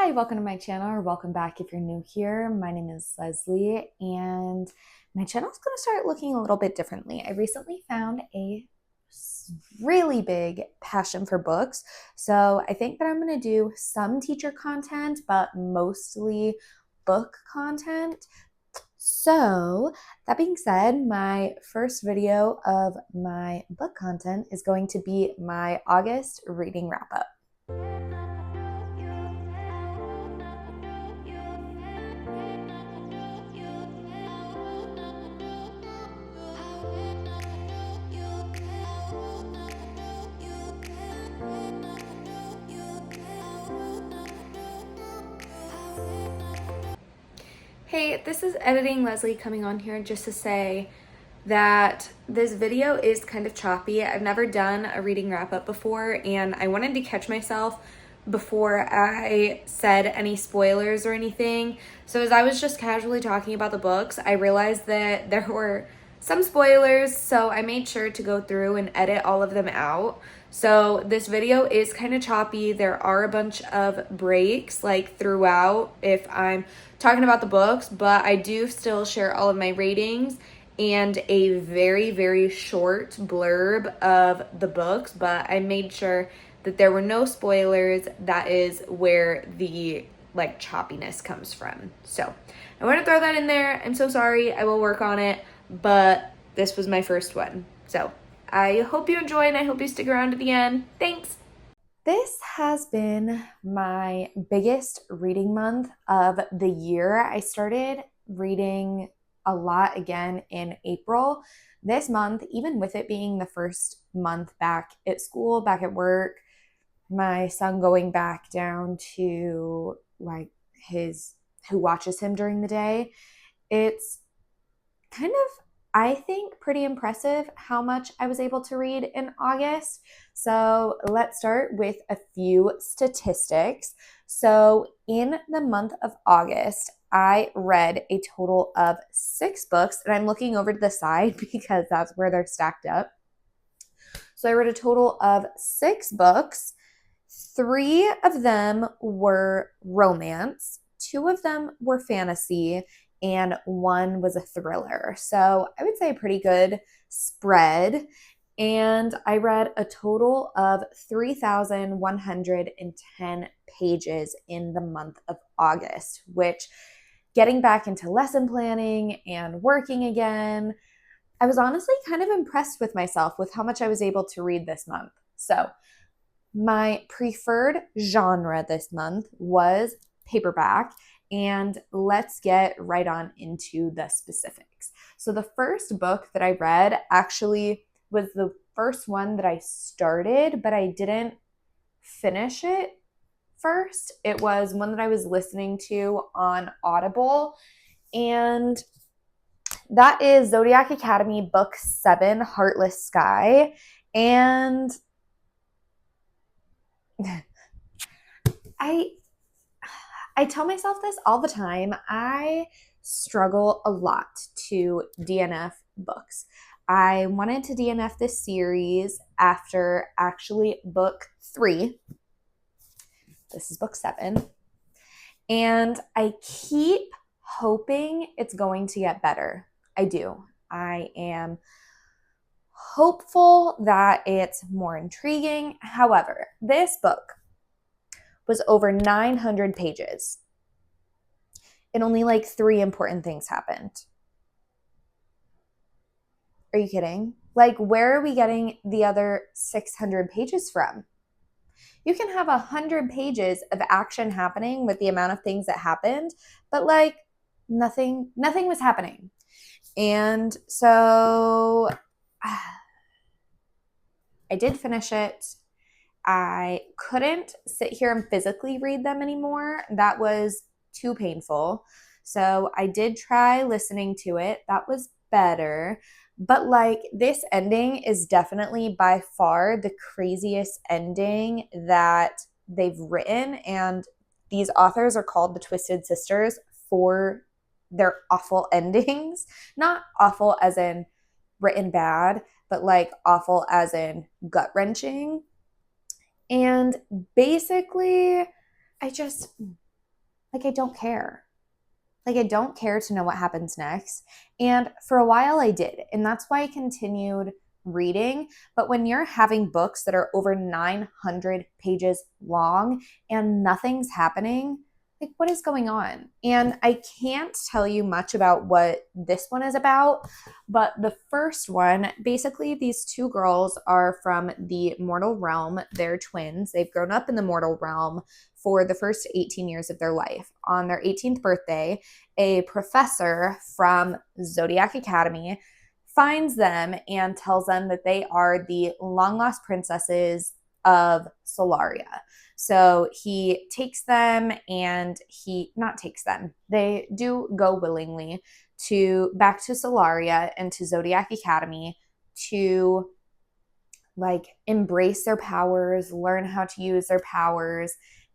Hi, welcome to my channel, or welcome back if you're new here. My name is Leslie, and my channel is going to start looking a little bit differently. I recently found a really big passion for books, so I think that I'm going to do some teacher content, but mostly book content. So, that being said, my first video of my book content is going to be my August reading wrap up. Hey, this is Editing Leslie coming on here just to say that this video is kind of choppy. I've never done a reading wrap up before, and I wanted to catch myself before I said any spoilers or anything. So as I was just casually talking about the books, I realized that there were some spoilers, so I made sure to go through and edit all of them out. So this video is kind of choppy. There are a bunch of breaks like throughout if I'm talking about the books, but I do still share all of my ratings and a very, very short blurb of the books, but I made sure that there were no spoilers. That is where the choppiness comes from. So I want to throw that in there. I'm so sorry. I will work on it, but this was my first one. So I hope you enjoy, and I hope you stick around to the end. Thanks. This has been my biggest reading month of the year. I started reading a lot again in April. This month, even with it being the first month back at school, back at work, my son going back down to who watches him during the day, it's kind of, I think, pretty impressive how much I was able to read in August. So let's start with a few statistics. So in the month of August, I read a total of 6 books, and I'm looking over to the side because that's where they're stacked up. So I read a total of 6 books. 3 of them were romance, 2 of them were fantasy, and 1 was a thriller. So I would say a pretty good spread. And I read a total of 3,110 pages in the month of August, which, getting back into lesson planning and working again, I was honestly kind of impressed with myself with how much I was able to read this month. So my preferred genre this month was paperback, and let's get right on into the specifics. So the first book that I read actually was the first one that I started, but I didn't finish it first. It was one that I was listening to on Audible, and that is Zodiac Academy Book 7, Heartless Sky. And I tell myself this all the time. I struggle a lot to DNF books. I wanted to DNF this series after actually book 3. This is book 7. And I keep hoping it's going to get better. I do. I am hopeful that it's more intriguing. However, this book was over 900 pages. And only 3 important things happened. Are you kidding? Where are we getting the other 600 pages from? You can have 100 pages of action happening with the amount of things that happened, but nothing was happening. And so I did finish it. I couldn't sit here and physically read them anymore. That was too painful. So I did try listening to it. That was better. But this ending is definitely by far the craziest ending that they've written. And these authors are called the Twisted Sisters for their awful endings. Not awful as in written bad, but awful as in gut-wrenching. And basically, like, I don't care. Like, I don't care to know what happens next. And for a while I did. And that's why I continued reading. But when you're having books that are over 900 pages long and nothing's happening, like, what is going on? And I can't tell you much about what this one is about, but the first one, basically, these two girls are from the mortal realm. They're twins. They've grown up in the mortal realm for the first 18 years of their life. On their 18th birthday, a professor from Zodiac Academy finds them and tells them that they are the long lost princesses of Solaria. So he takes them and not takes them, they do go willingly back to Solaria and to Zodiac Academy to like embrace their powers, learn how to use their powers,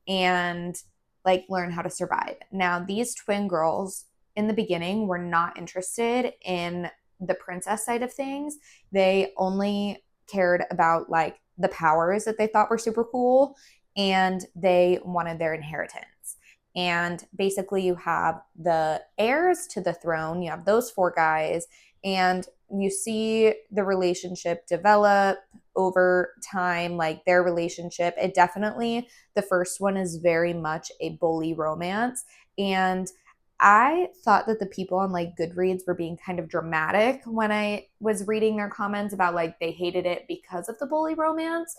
and like learn how to survive. Now, these twin girls in the beginning were not interested in the princess side of things. They only cared about like the powers that they thought were super cool, and they wanted their inheritance. And basically, you have the heirs to the throne, you have those four guys, and you see the relationship develop over time, like their relationship. It definitely, the first one is very much a bully romance. And I thought that the people on like Goodreads were being kind of dramatic when I was reading their comments about like they hated it because of the bully romance,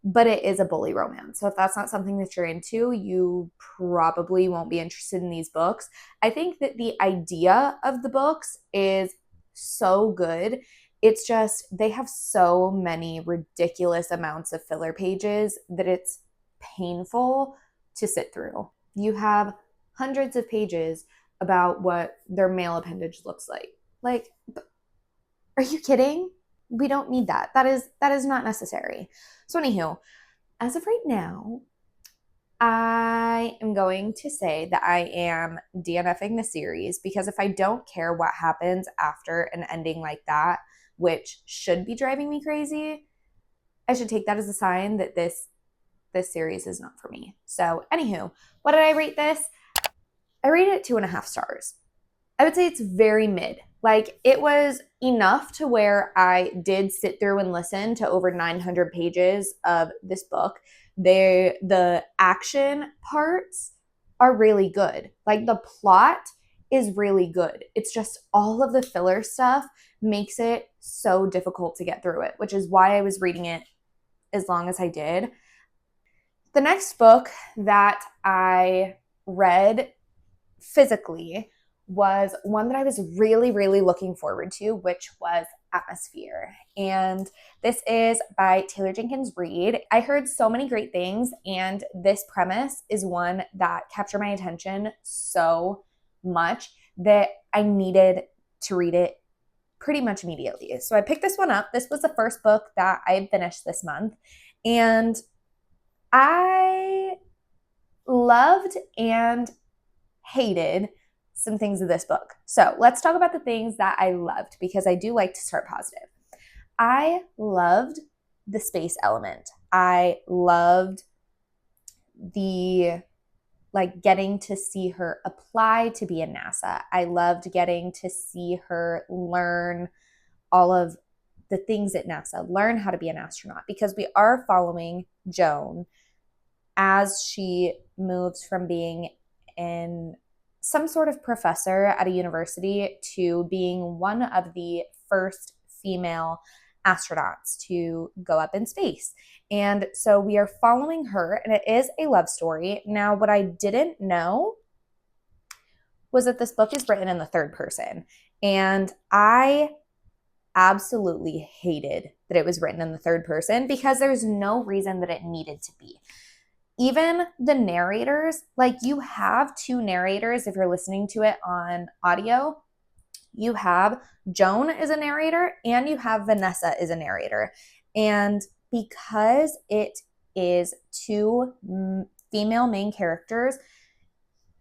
but it is a bully romance. So if that's not something that you're into, you probably won't be interested in these books. I think that the idea of the books is so good. It's just they have so many ridiculous amounts of filler pages that it's painful to sit through. You have hundreds of pages about what their male appendage looks like. Like, are you kidding? We don't need that. That is not necessary. So anywho, as of right now, I am going to say that I am DNFing the series, because if I don't care what happens after an ending like that, which should be driving me crazy, I should take that as a sign that this series is not for me. So anywho, what did I rate this? I rated it 2.5 stars. I would say it's very mid. Like, it was enough to where I did sit through and listen to over 900 pages of this book. The action parts are really good. Like, the plot is really good. It's just all of the filler stuff makes it so difficult to get through it, which is why I was reading it as long as I did. The next book that I read physically was one that I was really, really looking forward to, which was Atmosphere. And this is by Taylor Jenkins Reid. I heard so many great things, and this premise is one that captured my attention so much that I needed to read it pretty much immediately. So I picked this one up. This was the first book that I finished this month, and I loved and hated some things of this book. So let's talk about the things that I loved, because I do like to start positive. I loved the space element. I loved the getting to see her apply to be in NASA. I loved getting to see her learn all of the things at NASA, learn how to be an astronaut, because we are following Joan as she moves from being in some sort of professor at a university to being one of the first female astronauts to go up in space. And so we are following her, and it is a love story. Now, what I didn't know was that this book is written in the third person. And I absolutely hated that it was written in the third person, because there's no reason that it needed to be. Even the narrators, like, you have two narrators if you're listening to it on audio. You have Joan is a narrator, and you have Vanessa is a narrator. And because it is two female main characters,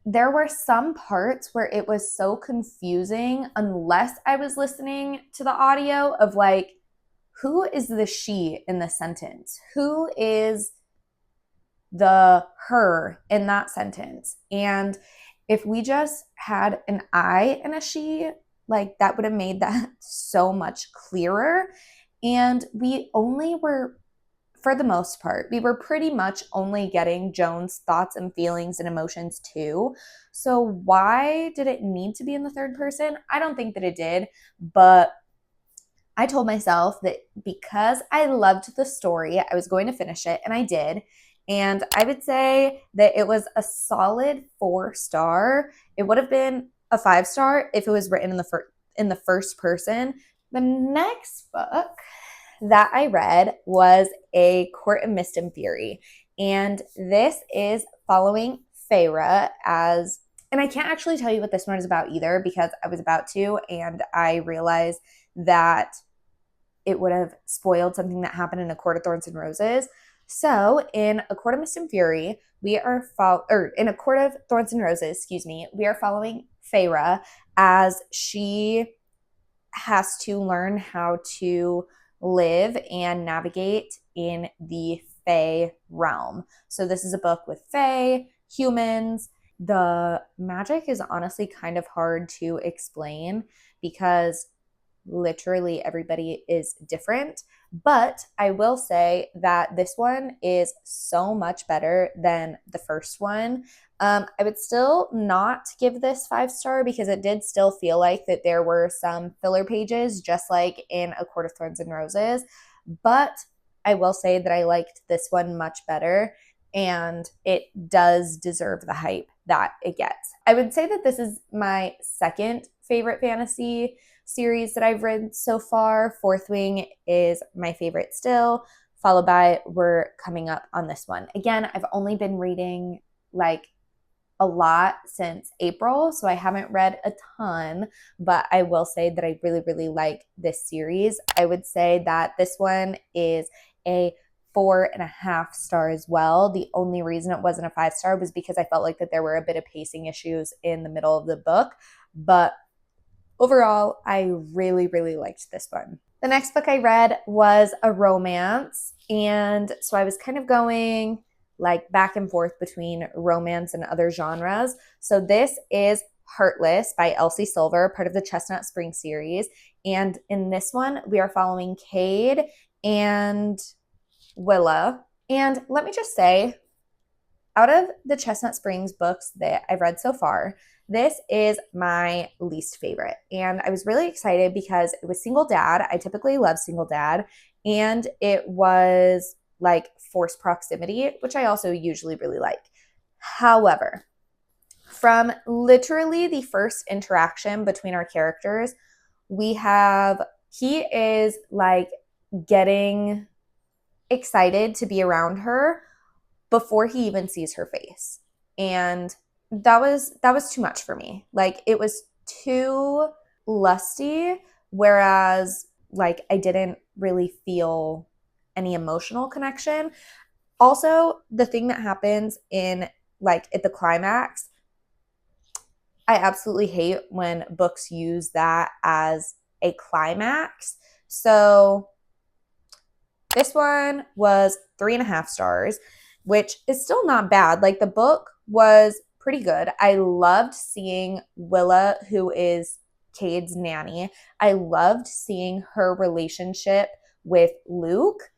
there were some parts where it was so confusing unless I was listening to the audio of who is the she in the sentence? Who is the her in that sentence. And if we just had an I and a she, like that would have made that so much clearer. And we only were, for the most part, we were pretty much only getting Joan's thoughts and feelings and emotions too. So why did it need to be in the third person? I don't think that it did, but I told myself that because I loved the story, I was going to finish it, and I did. And I would say that it was a solid 4-star. It would have been a 5-star if it was written in the first person. The next book that I read was A Court of Mist and Fury. And this is following Feyre as, and I can't actually tell you what this one is about either because I was about to, and I realized that it would have spoiled something that happened in A Court of Thorns and Roses. So in A Court of Mist and Fury, in A Court of Thorns and Roses, we are following Feyre as she has to learn how to live and navigate in the Fae realm. So this is a book with Fae, humans. The magic is honestly kind of hard to explain because literally everybody is different. But I will say that this one is so much better than the first one. I would still not give this 5-star because it did still feel like that there were some filler pages, just like in A Court of Thorns and Roses. But I will say that I liked this one much better, and it does deserve the hype that it gets. I would say that this is my second favorite fantasy series that I've read so far. Fourth Wing is my favorite still, followed by We're Coming Up on this one. Again, I've only been reading like a lot since April, so I haven't read a ton, but I will say that I really, really like this series. I would say that this one is a 4.5-star as well. The only reason it wasn't a 5-star was because I felt like that there were a bit of pacing issues in the middle of the book, but overall, I really, really liked this one. The next book I read was a romance, and so I was kind of going like back and forth between romance and other genres. So this is Heartless by Elsie Silver, part of the Chestnut Spring series. And in this one, we are following Cade and Willa. And let me just say, out of the Chestnut Springs books that I've read so far, this is my least favorite. And I was really excited because it was single dad. I typically love single dad. And it was like forced proximity, which I also usually really like. However, from literally the first interaction between our characters, he is like getting excited to be around her before he even sees her face. And that was too much for me. Like, it was too lusty, whereas like I didn't really feel any emotional connection. Also, the thing that happens in like at the climax, I absolutely hate when books use that as a climax. So this one was 3.5 stars, which is still not bad. Like, the book was pretty good. I loved seeing Willa, who is Cade's nanny. I loved seeing her relationship with Luke.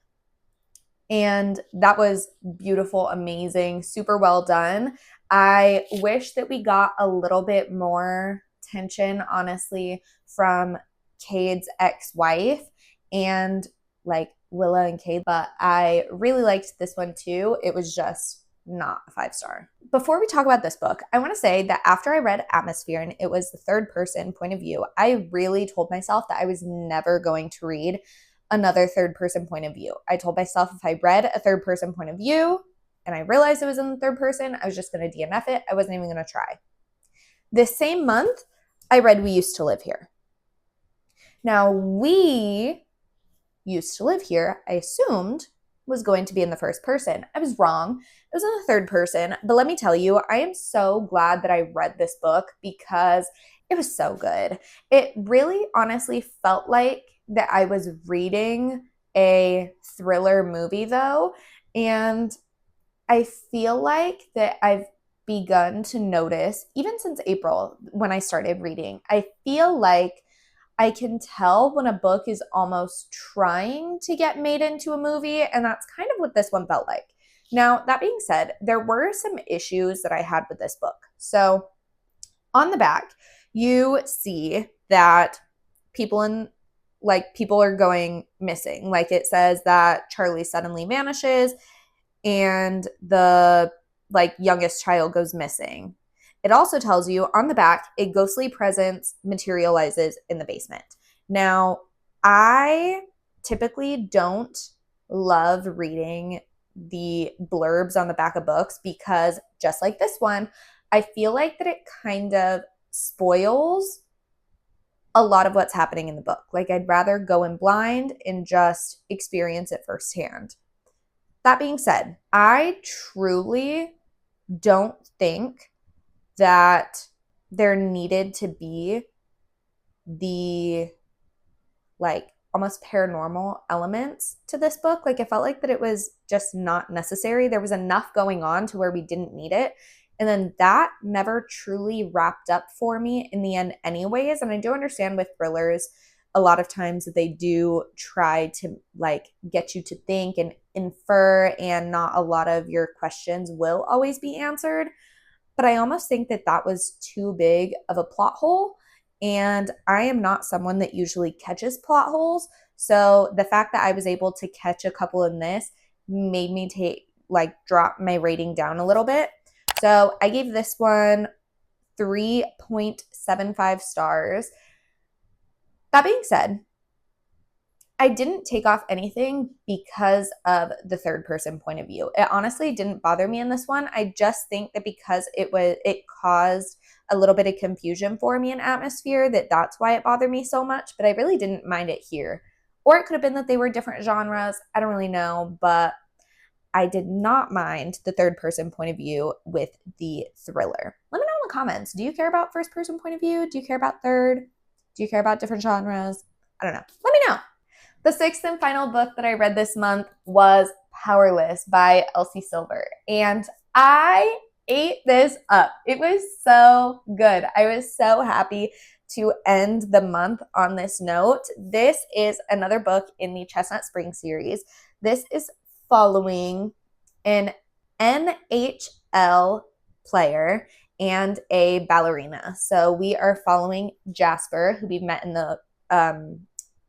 And that was beautiful, amazing, super well done. I wish that we got a little bit more tension, honestly, from Cade's ex-wife and like Willa and Cade, but I really liked this one too. It was just not a 5-star. Before we talk about this book, I want to say that after I read Atmosphere and it was the third person point of view, I really told myself that I was never going to read another third person point of view. I told myself if I read a third person point of view and I realized it was in the third person, I was just going to DNF it. I wasn't even going to try. This same month, I read We Used to Live Here. Now, We Used to Live Here, I assumed was going to be in the first person. I was wrong. It was in the third person. But let me tell you, I am so glad that I read this book because it was so good. It really honestly felt like that I was reading a thriller movie though. And I feel like that I've begun to notice, even since April when I started reading, I feel like I can tell when a book is almost trying to get made into a movie, and that's kind of what this one felt like. Now, that being said, there were some issues that I had with this book. So, on the back, you see that people are going missing. Like it says that Charlie suddenly vanishes and the youngest child goes missing. It also tells you on the back a ghostly presence materializes in the basement. Now, I typically don't love reading the blurbs on the back of books because just like this one, I feel like that it kind of spoils a lot of what's happening in the book. Like I'd rather go in blind and just experience it firsthand. That being said, I truly don't think that there needed to be the almost paranormal elements to this book. Like I felt like that it was just not necessary. There was enough going on to where we didn't need it. And then that never truly wrapped up for me in the end anyways. And I do understand with thrillers, a lot of times they do try to get you to think and infer, and not a lot of your questions will always be answered. But I almost think that that was too big of a plot hole. And I am not someone that usually catches plot holes. So the fact that I was able to catch a couple in this made me drop my rating down a little bit. So I gave this one 3.75 stars. That being said, I didn't take off anything because of the third person point of view. It honestly didn't bother me in this one. I just think that because it caused a little bit of confusion for me in atmosphere, that's why it bothered me so much, but I really didn't mind it here. Or it could have been that they were different genres. I don't really know, but I did not mind the third person point of view with the thriller. Let me know in the comments. Do you care about first person point of view? Do you care about third? Do you care about different genres? I don't know. Let me know. The sixth and final book that I read this month was Powerless by Elsie Silver. And I ate this up. It was so good. I was so happy to end the month on this note. This is another book in the Chestnut Spring series. This is following an NHL player and a ballerina. So we are following Jasper, who we've met in the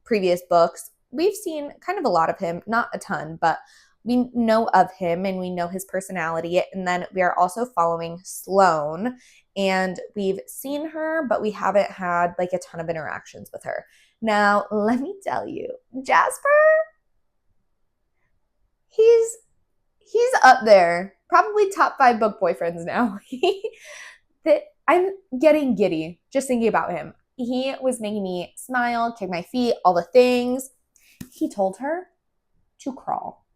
previous books. We've seen kind of a lot of him, not a ton, but we know of him and we know his personality. And then we are also following Sloane, and we've seen her, but we haven't had a ton of interactions with her. Now, let me tell you, Jasper, he's up there, probably top 5 book boyfriends now. That I'm getting giddy just thinking about him. He was making me smile, kick my feet, all the things. He told her to crawl.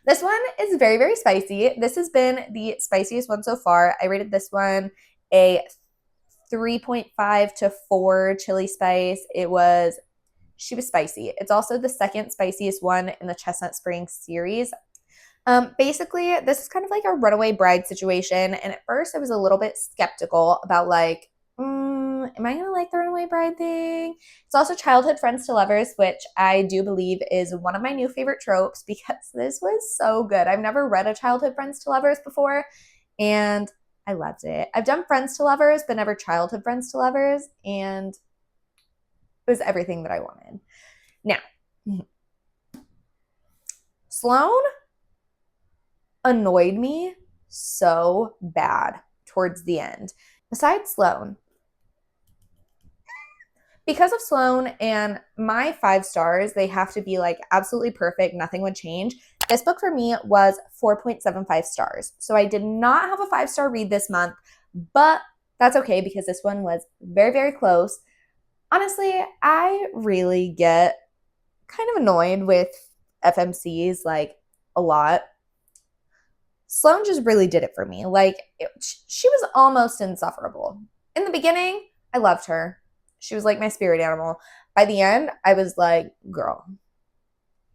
This one is very, very spicy. This has been the spiciest one so far. I rated this one a 3.5 to 4 chili spice. She was spicy. It's also the second spiciest one in the Chestnut Springs series. Basically, this is kind of like a runaway bride situation. And at first I was a little bit skeptical about am I going to like the runaway bride thing? It's also childhood friends to lovers, which I do believe is one of my new favorite tropes because this was so good. I've never read a childhood friends to lovers before, and I loved it. I've done friends to lovers, but never childhood friends to lovers, and it was everything that I wanted. Now, Sloane annoyed me so bad towards the end. Besides Sloane, because of Sloane and my 5 stars, they have to be absolutely perfect. Nothing would change. This book for me was 4.75 stars. So I did not have a 5-star read this month, but that's okay because this one was very, very close. Honestly, I really get kind of annoyed with FMCs a lot. Sloane just really did it for me. She was almost insufferable. In the beginning, I loved her. She was my spirit animal. By the end, I was like, girl,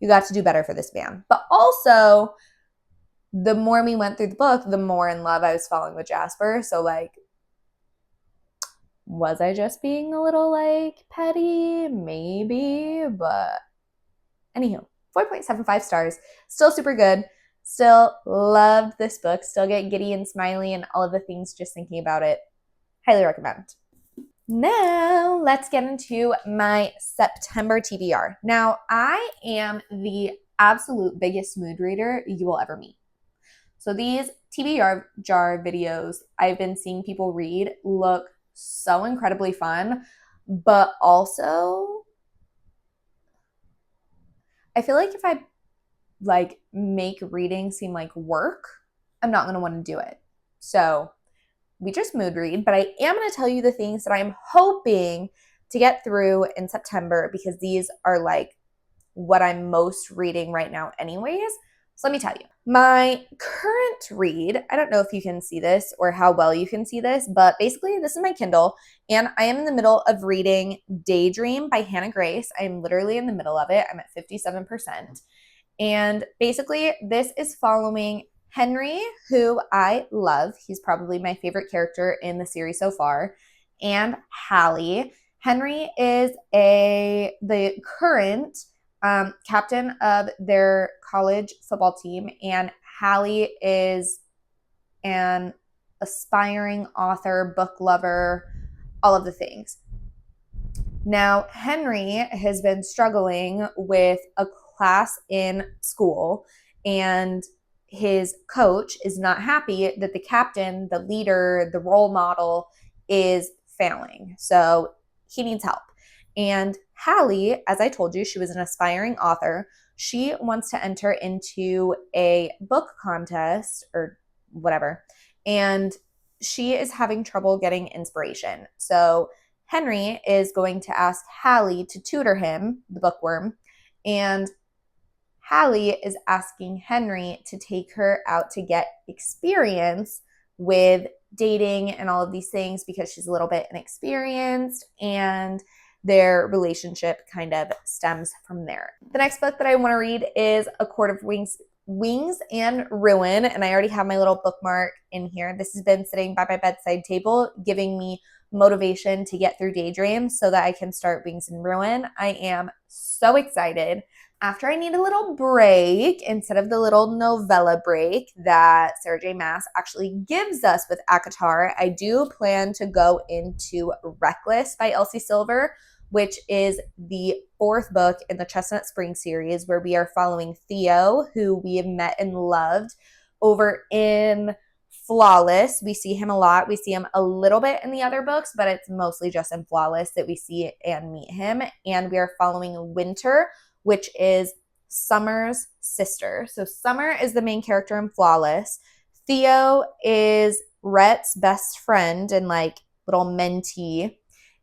you got to do better for this man. But also, the more we went through the book, the more in love I was falling with Jasper. So, like, was I just being a little, like, petty? Maybe. But anywho, 4.75 stars. Still super good. Still loved this book. Still get giddy and smiley and all of the things just thinking about it. Highly recommend. Now, let's get into my September TBR. Now, I am the absolute biggest mood reader you will ever meet. So these TBR jar videos I've been seeing people read look so incredibly fun, but also I feel like if I like make reading seem like work, I'm not going to want to do it. So we just mood read, but I am going to tell you the things that I'm hoping to get through in September because these are like what I'm most reading right now anyways. So let me tell you. My current read, I don't know if you can see this or how well you can see this, but basically this is my Kindle and I am in the middle of reading Daydream by Hannah Grace. I'm literally in the middle of it. I'm at 57%. And basically this is following Henry, who I love. He's probably my favorite character in the series so far, and Hallie. Henry is the current captain of their college football team, and Hallie is an aspiring author, book lover, all of the things. Now, Henry has been struggling with a class in school, and his coach is not happy that the captain, the leader, the role model is failing. So he needs help. And Hallie, as I told you, she was an aspiring author. She wants to enter into a book contest or whatever. And she is having trouble getting inspiration. So Henry is going to ask Hallie to tutor him, the bookworm, and Hallie is asking Henry to take her out to get experience with dating and all of these things because she's a little bit inexperienced, and their relationship kind of stems from there. The next book that I want to read is A Court of Wings and Ruin, and I already have my little bookmark in here. This has been sitting by my bedside table, giving me motivation to get through Daydream so that I can start Wings and Ruin. I am so excited. After I need a little break, instead of the little novella break that Sarah J. Maas actually gives us with ACOTAR, I do plan to go into Reckless by Elsie Silver, which is the 4th book in the Chestnut Spring series, where we are following Theo, who we have met and loved over in Flawless. We see him a lot. We see him a little bit in the other books, but it's mostly just in Flawless that we see and meet him. And we are following Winter, which is Summer's sister. So Summer is the main character in Flawless. Theo is Rhett's best friend and like little mentee.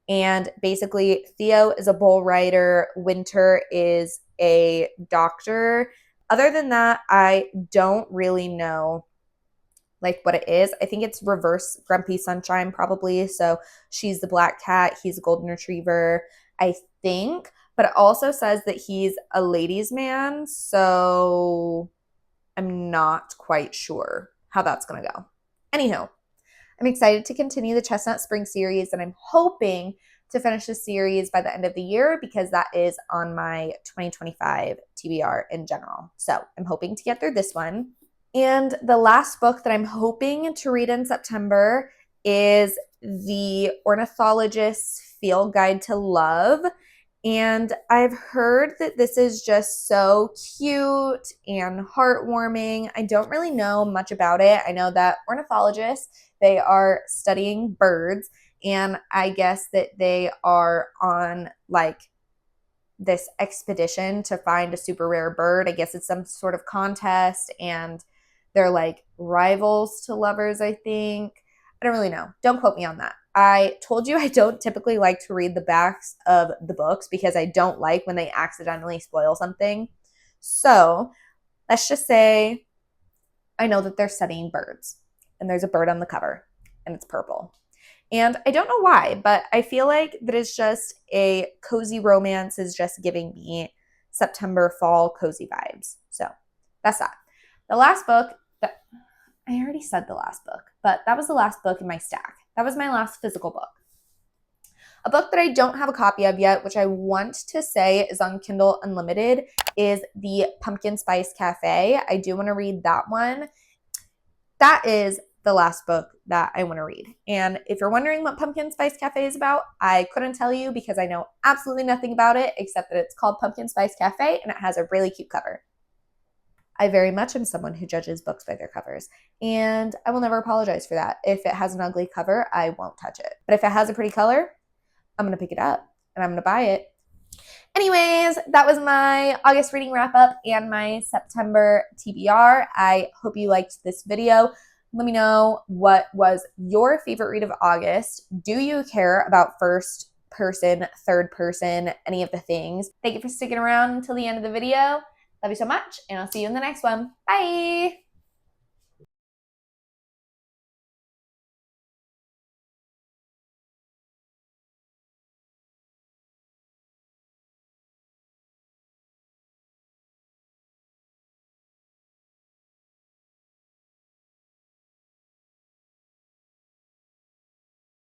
And basically Theo is a bull rider. Winter is a doctor. Other than that, I don't really know like what it is. I think it's reverse Grumpy Sunshine probably. So she's the black cat. He's a golden retriever, I think. But it also says that he's a ladies' man, so I'm not quite sure how that's going to go. Anywho, I'm excited to continue the Chestnut Spring series, and I'm hoping to finish the series by the end of the year because that is on my 2025 TBR in general. So I'm hoping to get through this one. And the last book that I'm hoping to read in September is The Ornithologist's Field Guide to Love. And I've heard that this is just so cute and heartwarming. I don't really know much about it. I know that ornithologists, they are studying birds, and I guess that they are on like this expedition to find a super rare bird. I guess it's some sort of contest, and they're like rivals to lovers, I think. I don't really know. Don't quote me on that. I told you I don't typically like to read the backs of the books because I don't like when they accidentally spoil something. So let's just say I know that they're studying birds, and there's a bird on the cover, and it's purple. And I don't know why, but I feel like that it's just a cozy romance is just giving me September fall cozy vibes. So that's that. The last book, I already said the last book, but that was the last book in my stack. That was my last physical book. A book that I don't have a copy of yet, which I want to say is on Kindle Unlimited, is The Pumpkin Spice Cafe. I do want to read that one. That is the last book that I want to read. And if you're wondering what Pumpkin Spice Cafe is about, I couldn't tell you because I know absolutely nothing about it except that it's called Pumpkin Spice Cafe and it has a really cute cover. I very much am someone who judges books by their covers, and I will never apologize for that. If it has an ugly cover, I won't touch it. But if it has a pretty color, I'm going to pick it up and I'm going to buy it. Anyways, that was my August reading wrap up and my September TBR. I hope you liked this video. Let me know what was your favorite read of August. Do you care about first person, third person, any of the things? Thank you for sticking around until the end of the video. Love you so much, and I'll see you in the next one. Bye!